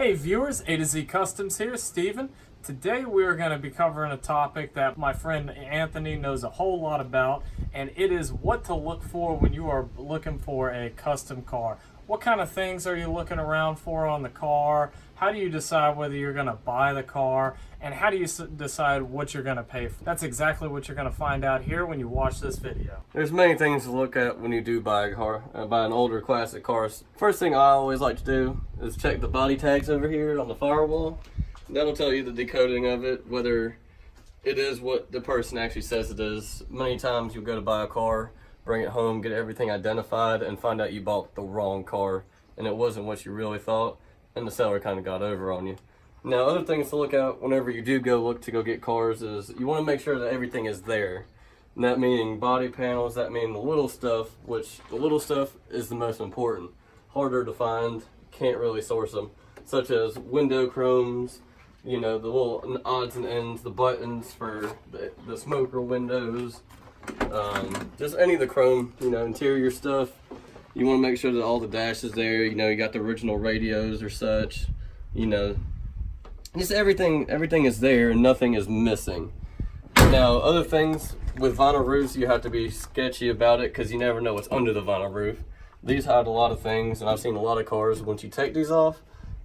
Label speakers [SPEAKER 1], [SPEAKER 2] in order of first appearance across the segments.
[SPEAKER 1] Hey viewers, A to Z Customs here, Steven. Today we are going to be covering a topic that my friend Anthony knows a whole lot about, and it is what to look for when you are looking for a custom car. What kind of things are you looking around for on the car? How do you decide whether you're going to buy the car? And how do you decide what you're going to pay for? That's exactly what you're going to find out here when you watch this video.
[SPEAKER 2] There's many things to look at when you do buy a car, buy an older classic car. First thing I always like to do is check the body tags over here on the firewall. That'll tell you the decoding of it, whether it is what the person actually says it is. Many times you'll go to buy a car, bring it home, get everything identified, and find out you bought the wrong car, and it wasn't what you really thought, and the seller kind of got over on you. Now, other things to look at whenever you do go get cars is you want to make sure that everything is there. And that meaning body panels, that meaning the little stuff, which the little stuff is the most important. Harder to find, can't really source them, such as window chromes, you know, the little odds and ends, the buttons for the smoker windows, just any of the chrome, you know, interior stuff. You want to make sure that all the dash is there, you know, you got the original radios or such, you know, just everything is there and nothing is missing. Now, other things with vinyl roofs, you have to be sketchy about it because you never know what's under the vinyl roof. These hide a lot of things, and I've seen a lot of cars, once you take these off,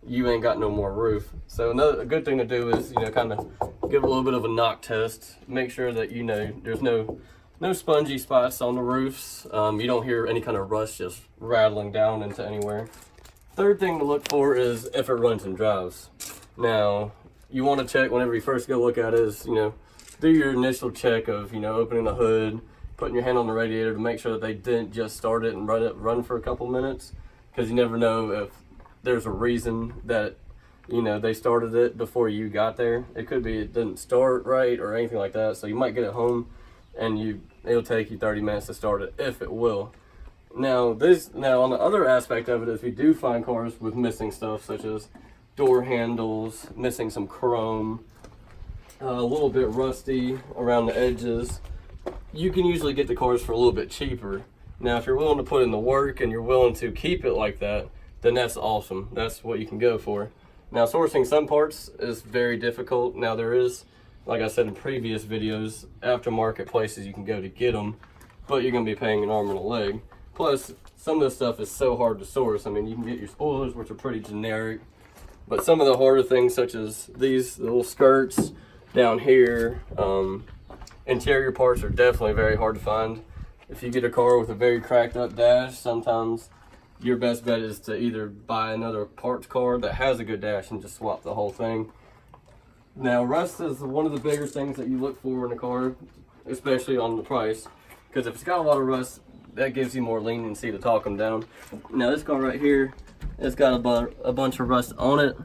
[SPEAKER 2] you ain't got no more roof. So a good thing to do is, you know, kind of give a little bit of a knock test. Make sure that, you know, there's no spongy spots on the roofs. You don't hear any kind of rust just rattling down into anywhere. Third thing to look for is if it runs and drives. Now, you want to check whenever you first go look at it is, you know, do your initial check of, you know, opening the hood, putting your hand on the radiator to make sure that they didn't just start it and run for a couple minutes, because you never know if there's a reason that, you know, they started it before you got there. It could be it didn't start right or anything like that, so you might get it home and it'll take you 30 minutes to start it, if it will. Now on the other aspect of it, if you do find cars with missing stuff such as door handles, missing some chrome, a little bit rusty around the edges, you can usually get the cars for a little bit cheaper. Now, if you're willing to put in the work and you're willing to keep it like that, then that's awesome. That's what you can go for. Now, sourcing some parts is very difficult. Now, there is, like I said in previous videos, aftermarket places you can go to get them, but you're going to be paying an arm and a leg. Plus, some of this stuff is so hard to source. I mean, you can get your spoilers, which are pretty generic, but some of the harder things, such as these little skirts down here, interior parts are definitely very hard to find. If you get a car with a very cracked up dash, sometimes your best bet is to either buy another parts car that has a good dash and just swap the whole thing. Now, rust is one of the bigger things that you look for in a car, especially on the price, because if it's got a lot of rust, that gives you more leniency to talk them down. Now, this car right here, it's got a bunch of rust on it,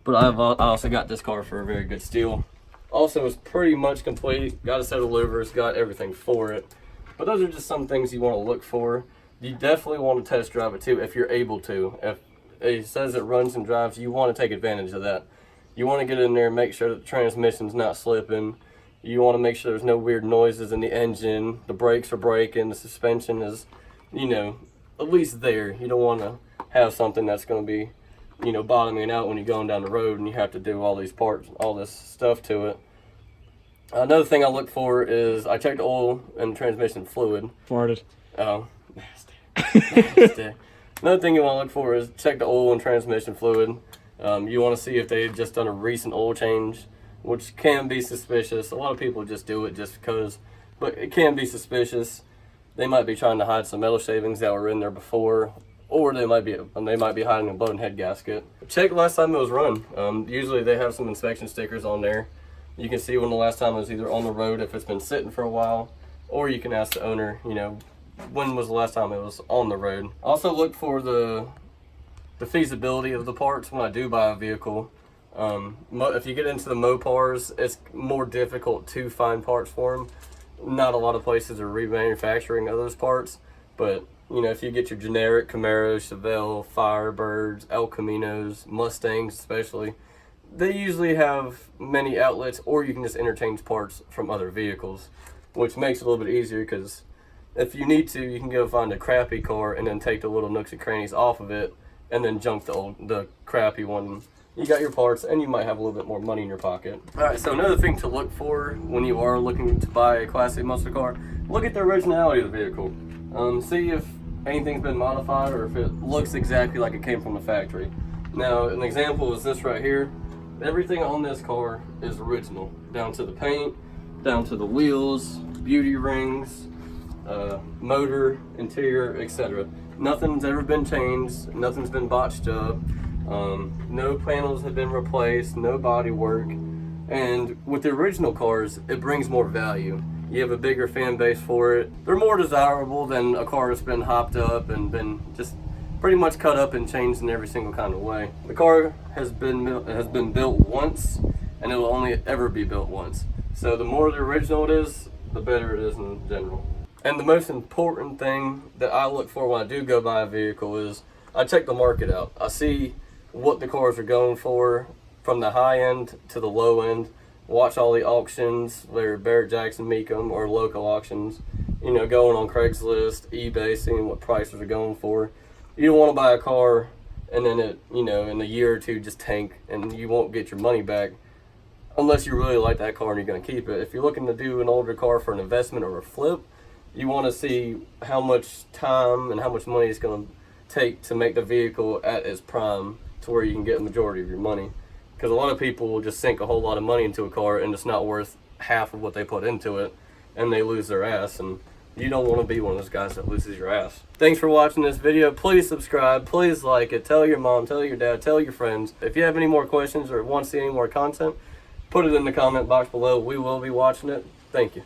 [SPEAKER 2] but I also got this car for a very good steal. Also, it's pretty much complete. Got a set of louvers, got everything for it. But those are just some things you want to look for. You definitely want to test drive it too if you're able to. If it says it runs and drives, you want to take advantage of that. You want to get in there and make sure that the transmission's not slipping. You want to make sure there's no weird noises in the engine. The brakes are braking. The suspension is, you know, at least there. You don't want to have something that's going to be, you know, bottoming out when you're going down the road and you have to do all these parts, all this stuff to it. Another thing I look for is I check the oil and transmission fluid.
[SPEAKER 1] Farted.
[SPEAKER 2] Oh, nasty. Another thing you want to look for is check the oil and transmission fluid. You want to see if they've just done a recent oil change, which can be suspicious. A lot of people just do it just because, but it can be suspicious. They might be trying to hide some metal shavings that were in there before, or they might be hiding a blown head gasket. Check last time it was run. Usually they have some inspection stickers on there. You can see when the last time it was either on the road, if it's been sitting for a while, or you can ask the owner, you know, when was the last time it was on the road. Also look for the feasibility of the parts when I do buy a vehicle. If you get into the Mopars, it's more difficult to find parts for them. Not a lot of places are remanufacturing of those parts, but you know, if you get your generic Camaros, Chevelle, Firebirds, El Caminos, Mustangs especially, they usually have many outlets, or you can just interchange parts from other vehicles, which makes it a little bit easier because if you need to, you can go find a crappy car and then take the little nooks and crannies off of it and then junk the crappy one you got your parts, and you might have a little bit more money in your pocket. All right, so another thing to look for when you are looking to buy a classic muscle car, look at the originality of the vehicle. See if anything's been modified or if it looks exactly like it came from the factory. Now, an example is this right here. Everything on this car is original, down to the paint, down to the wheels, beauty rings, motor, interior, etc. Nothing's ever been changed, nothing's been botched up, no panels have been replaced, no body work. And with the original cars, it brings more value. You have a bigger fan base for it. They're more desirable than a car that's been hopped up and been just pretty much cut up and changed in every single kind of way. The car has been built once, and it will only ever be built once. So the more the original it is, the better it is in general. And the most important thing that I look for when I do go buy a vehicle is I check the market out. I see what the cars are going for from the high end to the low end. Watch all the auctions, whether Barrett Jackson, Mecum, or local auctions. You know, going on Craigslist, eBay, seeing what prices are going for. You don't want to buy a car and then it, you know, in a year or two just tank and you won't get your money back unless you really like that car and you're going to keep it. If you're looking to do an older car for an investment or a flip, you want to see how much time and how much money it's going to take to make the vehicle at its prime to where you can get a majority of your money. Because a lot of people will just sink a whole lot of money into a car and it's not worth half of what they put into it and they lose their ass. And you don't want to be one of those guys that loses your ass. Thanks for watching this video. Please subscribe. Please like it. Tell your mom, tell your dad, tell your friends. If you have any more questions or want to see any more content, put it in the comment box below. We will be watching it. Thank you.